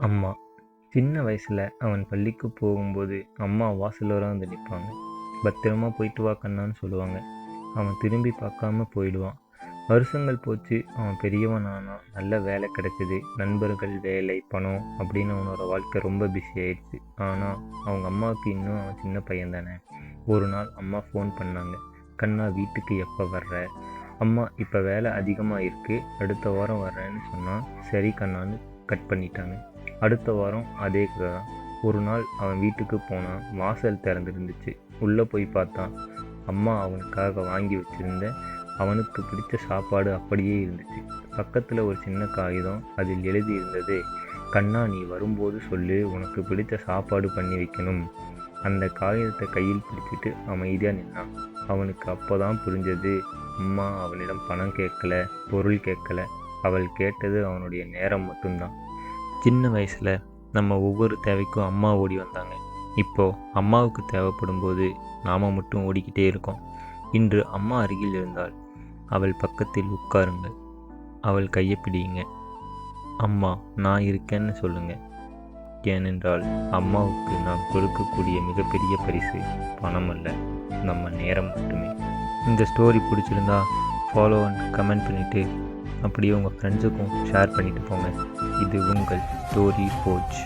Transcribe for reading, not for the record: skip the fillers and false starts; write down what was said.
அம்மா. சின்ன வயசில் அவன் பள்ளிக்கு போகும்போது அம்மா வாசலோர வந்து நிற்பாங்க. பத்திரமா போயிட்டு வா கண்ணான்னு சொல்லுவாங்க. அவன் திரும்பி பார்க்காம போயிடுவான். வருஷங்கள் போச்சு. அவன் பெரியவன் ஆனான். நல்ல வேலை கிடைச்சிது. நண்பர்கள், வேலை, பணம் அப்படின்னு அவனோட வாழ்க்கை ரொம்ப பிஸி ஆயிடுச்சு. ஆனால் அவங்க அம்மாவுக்கு இன்னும் அவன் சின்ன பையன் தானே. ஒரு நாள் அம்மா ஃபோன் பண்ணாங்க. கண்ணா, வீட்டுக்கு எப்போ வர்ற? அம்மா, இப்போ வேலை அதிகமாக இருக்குது, அடுத்த வாரம் வர்றேன்னு சொன்னான். சரி கண்ணான்னு கட் பண்ணிட்டாங்க. அடுத்த வாரம் அதே கதை தான். ஒரு நாள் அவன் வீட்டுக்கு போனான். வாசல் திறந்துருந்துச்சு. உள்ளே போய் பார்த்தான். அம்மா அவனுக்காக வாங்கி வச்சுருந்த அவனுக்கு பிடிச்ச சாப்பாடு அப்படியே இருந்துச்சு. பக்கத்தில் ஒரு சின்ன காகிதம். அதில் எழுதி இருந்தது, கண்ணா, நீ வரும்போது சொல்லு, உனக்கு பிடிச்ச சாப்பாடு பண்ணி வைக்கணும். அந்த காகிதத்தை கையில் பிடிச்சிட்டு அமைதியாக நின்னான். அவனுக்கு அப்போ தான் புரிஞ்சது, அம்மா அவனிடம் பணம் கேட்கல, பொருள் கேட்கல. அவள் கேட்டது அவனுடைய நேரம் மட்டும்தான். சின்ன வயசில் நம்ம ஒவ்வொரு தேவைக்கும் அம்மா ஓடி வந்தாங்க. இப்போது அம்மாவுக்கு தேவைப்படும் போது நாம் மட்டும் ஓடிக்கிட்டே இருக்கோம். இன்று அம்மா அருகில் இருந்தால் அவள் பக்கத்தில் உட்காருங்கள். அவள் கையை பிடிங்க. அம்மா, நான் இருக்கேன்னு சொல்லுங்கள். ஏனென்றால் அம்மாவுக்கு நாம் கொடுக்கக்கூடிய மிகப்பெரிய பரிசு பணம் அல்ல, நம்ம நேரம் மட்டுமே. இந்த ஸ்டோரி பிடிச்சிருந்தா ஃபாலோ அண்ட் கமெண்ட் பண்ணிவிட்டு அப்படியே உங்கள் ஃப்ரெண்ட்ஸுக்கும் ஷேர் பண்ணிவிட்டு போங்க. இது உங்கள் ஸ்டோரி போச்.